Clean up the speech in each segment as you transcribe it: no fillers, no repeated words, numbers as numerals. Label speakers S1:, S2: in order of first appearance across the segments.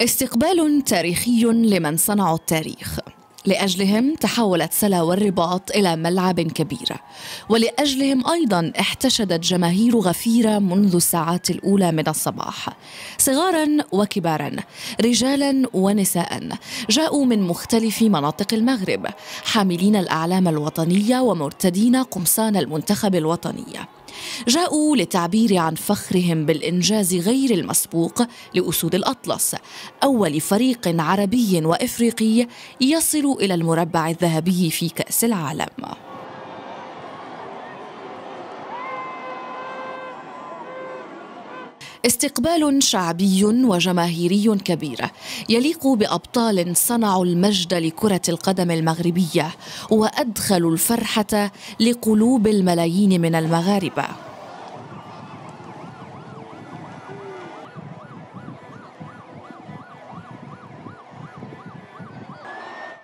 S1: استقبال تاريخي لمن صنعوا التاريخ. لأجلهم تحولت سلا والرباط إلى ملعب كبير، ولأجلهم أيضا احتشدت جماهير غفيرة منذ الساعات الأولى من الصباح، صغارا وكبارا، رجالا ونساء، جاءوا من مختلف مناطق المغرب حاملين الأعلام الوطنية ومرتدين قمصان المنتخب الوطني. جاءوا للتعبير عن فخرهم بالإنجاز غير المسبوق لأسود الأطلس، أول فريق عربي وإفريقي يصل إلى المربع الذهبي في كأس العالم. استقبال شعبي وجماهيري كبير يليق بأبطال صنعوا المجد لكرة القدم المغربية وأدخلوا الفرحة لقلوب الملايين من المغاربة.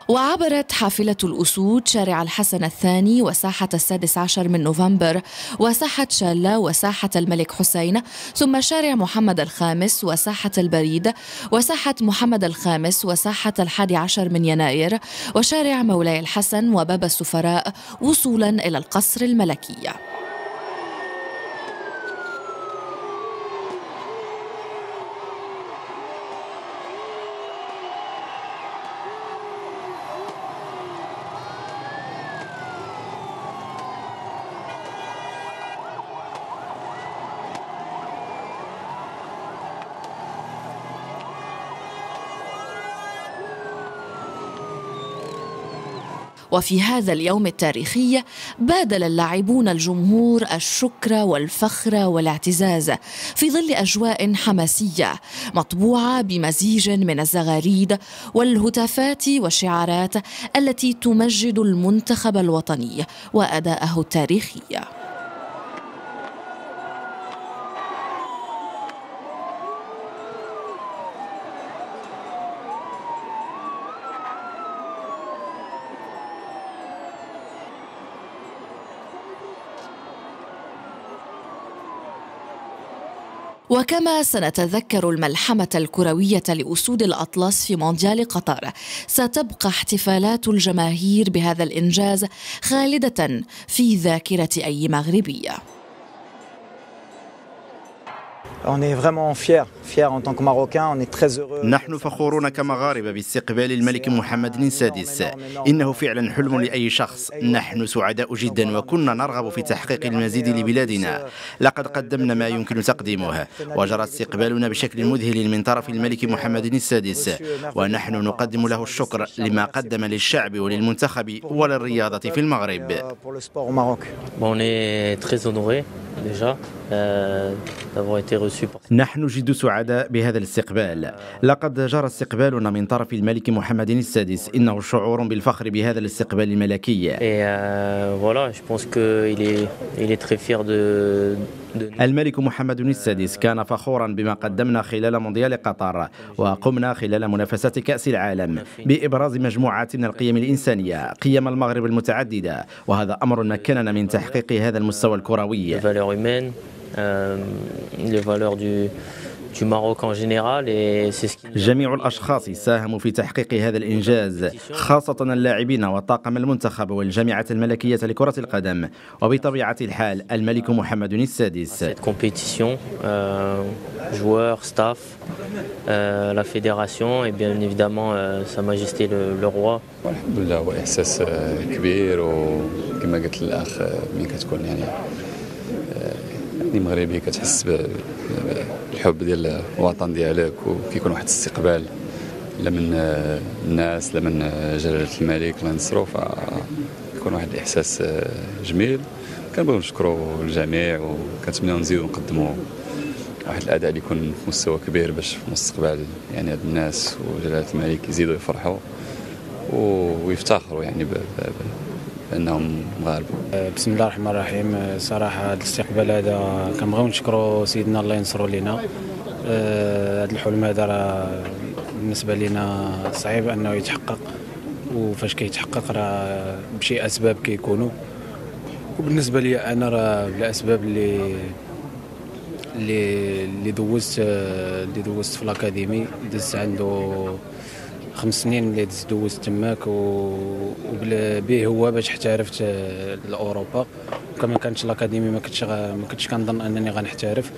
S1: وعبرت حافلة الأسود شارع الحسن الثاني وساحة 16 من نوفمبر وساحة شالة وساحة الملك حسين، ثم شارع محمد الخامس وساحة البريد وساحة محمد الخامس وساحة 11 من يناير وشارع مولاي الحسن وباب السفراء وصولا إلى القصر الملكي. وفي هذا اليوم التاريخي بادل اللاعبون الجمهور الشكر والفخر والاعتزاز في ظل أجواء حماسية مطبوعة بمزيج من الزغاريد والهتافات والشعارات التي تمجد المنتخب الوطني وأداءه التاريخي. وكما سنتذكر الملحمة الكروية لأسود الأطلس في مونديال قطر، ستبقى احتفالات الجماهير بهذا الإنجاز خالدة في ذاكرة أي مغربي.
S2: نحن فخورون كمغاربة باستقبال الملك محمد السادس. إنه فعلا حلم لأي شخص. نحن سعداء جدا وكنا نرغب في تحقيق المزيد لبلادنا. لقد قدمنا ما يمكن تقديمه وجرى استقبالنا بشكل مذهل من طرف الملك محمد السادس، ونحن نقدم له الشكر لما قدم للشعب وللمنتخب وللرياضة في المغرب. نحن جد سعداء بهذا الاستقبال. لقد جرى استقبالنا من طرف الملك محمد السادس. إنه شعور بالفخر بهذا الاستقبال الملكي. الملك محمد السادس كان فخورا بما قدمنا خلال مونديال قطر، وقمنا خلال منافسات كأس العالم بإبراز مجموعة من القيم الإنسانية، قيم المغرب المتعددة، وهذا أمر مكننا من تحقيق هذا المستوى الكروي. جميع الأشخاص ساهموا في تحقيق هذا الإنجاز، خاصة اللاعبين وطاقم المنتخب والجامعة الملكية لكرة القدم، وبطبيعة الحال الملك محمد السادس.
S3: joueurs, staff, la fédération et bien évidemment Sa Majesté le Roi.
S4: الحمد لله هو إحساس كبير، وكما قلت الأخ ملي كتكون يعني مغربي كتحس بالحب ديال الوطن ديالك، وكيكون واحد الاستقبال لا من الناس لا من جلالة الملك الله ينصرو، فيكون واحد الإحساس جميل. كنبغيو نشكروا الجميع، وكنتمناو نزيدو نقدموا واحد الاداء اللي يكون في مستوى كبير باش في المستقبل يعني هاد الناس وجلاله الملك يزيدوا يفرحوا ويفتخروا يعني بانهم مغاربه.
S5: بسم الله الرحمن الرحيم. صراحه هذا الاستقبال هذا كنبغيو نشكروا سيدنا الله ينصروا لينا. هذا الحلم هذا راه بالنسبه لنا صعيب انه يتحقق، وفاش كيتحقق راه بشي اسباب كيكونوا، وبالنسبه لي انا راه بالاسباب اللي اللي دوزت في الاكاديمي. دزت عنده 5 سنين اللي دوزت تماك، وبه هو باش احترفت لاوروبا. وكما كانت الاكاديمي ما كنتش كنظن انني غنحترف،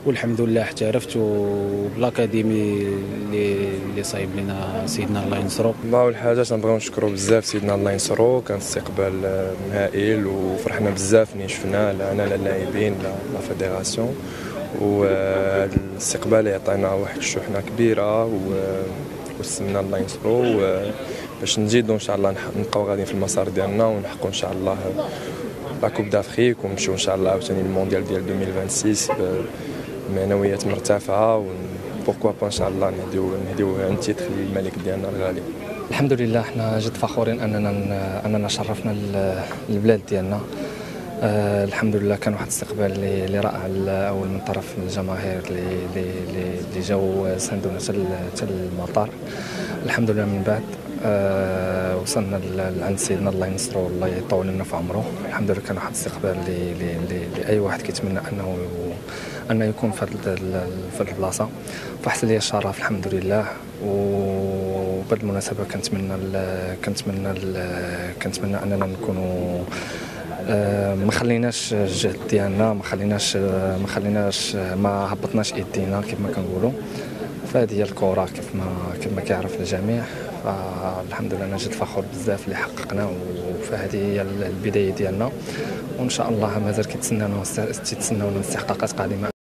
S5: والحمد لله احترفت. وبالاكاديمي اللي صايب لنا سيدنا الله ينصرو.
S6: اول حاجه تنبغيو نشكروا بزاف سيدنا الله ينصرو، كان استقبال هائل وفرحنا بزاف ملي شفناه، لا انا لا اللاعبين لا فيدراسيون. وهذا الاستقبال يعطينا واحد الشحنه كبيره وسمنا الله ينصرو باش نزيدوا ان شاء الله نبقاو غاديين في المسار ديالنا ونحققوا ان شاء الله لا كوب دافريك، ونمشيو ان شاء الله عاوتاني المونديال ديال 2026 بمعنويات مرتفعه، وبوركوا با ان شاء الله نهديو عن تيتر الملك ديالنا الغالي.
S7: الحمد لله حنا جد فخورين اننا شرفنا البلاد ديالنا. الحمد لله كان واحد الاستقبال اللي رائع اول من طرف الجماهير اللي جاوا ساندونا حتى المطار. الحمد لله من بعد وصلنا عند سيدنا الله ينصرو الله يطول لنا في عمره. الحمد لله كان واحد الاستقبال لاي واحد كيتمنى انه يكون في هذه البلاصه. فحصل لي الشرف الحمد لله. وبهذه المناسبه كنتمنى اننا نكونوا ما خليناش الجهد ديالنا، ما هبطناش ايدينا كيف ما كنقولوا. فهذه هي الكره كيف ما كيعرف الجميع. فالحمد لله انا جد فخور بزاف اللي حققنا، فهذه هي البدايه ديالنا، وان شاء الله مازال كيتسناونا استحقاقات قادمه.